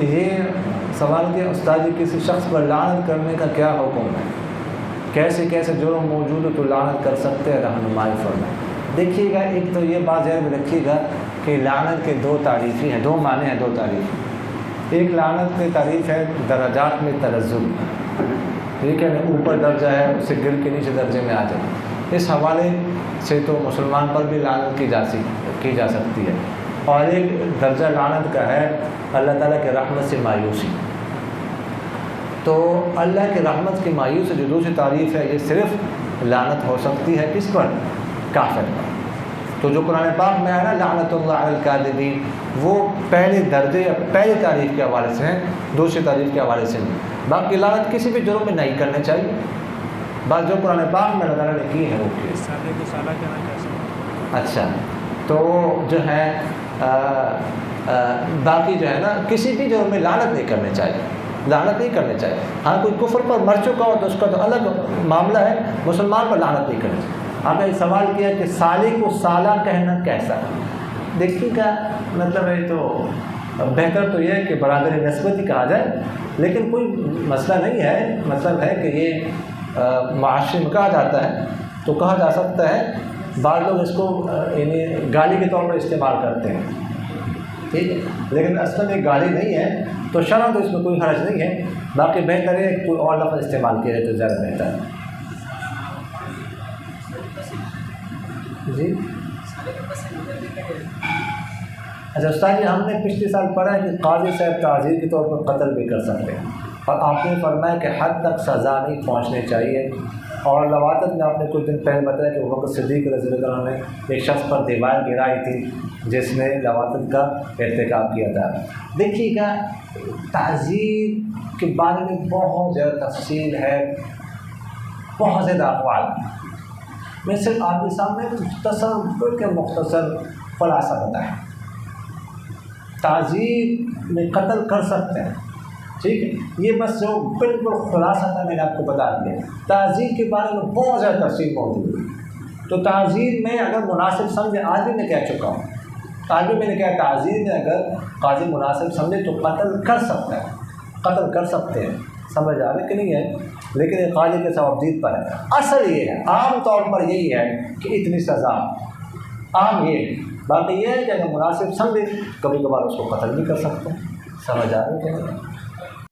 یہ سوال کیا استاد جی کسی شخص پر لعنت کرنے کا کیا حکم ہے، کیسے کیسے جرم موجود ہو تو لعنت کر سکتے ہیں، رہنمائی فرمائیں۔ دیکھیے گا، ایک تو یہ بات ذہن میں رکھیے گا کہ لعنت کے دو تعریفی ہیں، دو معنی ہیں، دو تعریف۔ ایک لعنت کی تعریف ہے درجات میں تنزل، ٹھیک ہے، اوپر درجہ ہے اس سے گر کے نیچے درجے میں آ جائے، اس حوالے سے تو مسلمان پر بھی لعنت کی جا سکتی ہے۔ اور ایک درجہ لعنت کا ہے اللہ تعالیٰ کے رحمت سے مایوسی۔ تو اللہ کے رحمت کی مایوسی جو دوسری تعریف ہے، یہ صرف لعنت ہو سکتی ہے کس پر؟ کافر پر۔ تو جو قرآن پاک میں آیا نا لعنت اللہ علی الکاذبین، وہ پہلے درجے یا پہلی تعریف کے حوالے سے ہیں، دوسری تعریف کے حوالے سے نہیں۔ باقی لعنت کسی بھی جرم میں نہیں کرنا چاہیے، بات جو قرآن پاک میں اللہ تعالیٰ نے کی ہے وہ کی۔ اچھا، تو جو ہے باقی جو ہے نا کسی بھی جرم میں لعنت نہیں کرنے چاہیے، لعنت نہیں کرنے چاہیے۔ ہاں کوئی کفر پر مر چکا ہو تو اس کا تو الگ معاملہ ہے، مسلمان پر لعنت نہیں کرنا چاہیے۔ آپ نے سوال کیا کہ سالے کو سالہ کہنا کیسا؟ دیکھیے کا مطلب ہے، تو بہتر تو یہ ہے کہ برادر نسبت ہی کہا جائے، لیکن کوئی مسئلہ نہیں ہے، مطلب ہے کہ یہ معاشرے میں کہا جاتا ہے تو کہا جا سکتا ہے۔ بعض لوگ اس کو یعنی گالی کے طور پر استعمال کرتے ہیں، ٹھیک ہے، لیکن اصل میں گالی نہیں ہے، تو شرعاً تو اس میں کوئی حرج نہیں ہے۔ باقی بہتر ہے کوئی اور لفظ استعمال کیا جائے تو زیادہ بہتر ہے۔ جی اچھا استاد جی، ہم نے پچھلے سال پڑھا ہے کہ قاضی صاحب تعزیر کے طور پر قتل بھی کر سکتے ہیں، اور آپ نے فرمایا کہ حد تک سزا نہیں پہنچنی چاہیے۔ اور لواطت میں آپ نے کچھ دن پہلے بتایا کہ بکر صدیق رضی اللہ عنہ نے ایک شخص پر دیوار گرائی تھی جس نے لواطت کا ارتکاب کیا تھا۔ دیکھیے گا، تعزیر کے بارے میں بہت زیادہ تفصیل ہے، بہت زیادہ اقوال۔ میں صرف آپ کے سامنے مختصر خلاصہ بتایا۔ تعزیر میں قتل کر سکتے ہیں، ٹھیک ہے، یہ بس جو بالکل خلاصہ تھا میں نے آپ کو بتا دیا۔ تعزیر کے بارے میں بہت زیادہ تفصیل موجود ہے، تو تعزیر میں اگر مناسب سمجھے، آج بھی میں کہہ چکا ہوں، آج بھی میں نے کہا تعزیر میں اگر قاضی مناسب سمجھے تو قتل کر سکتا ہے، قتل کر سکتے ہیں، سمجھ آ رہے کہ نہیں ہے، لیکن یہ قاضی کے ثوابدید پر ہے۔ اصل یہ ہے، عام طور پر یہی ہے کہ اتنی سزا، عام یہ ہے۔ باقی یہ ہے کہ اگر مناسب سمجھے کبھی کبھار اس کو قتل بھی کر سکتے ہیں، سمجھ آ رہے کہ نہیں۔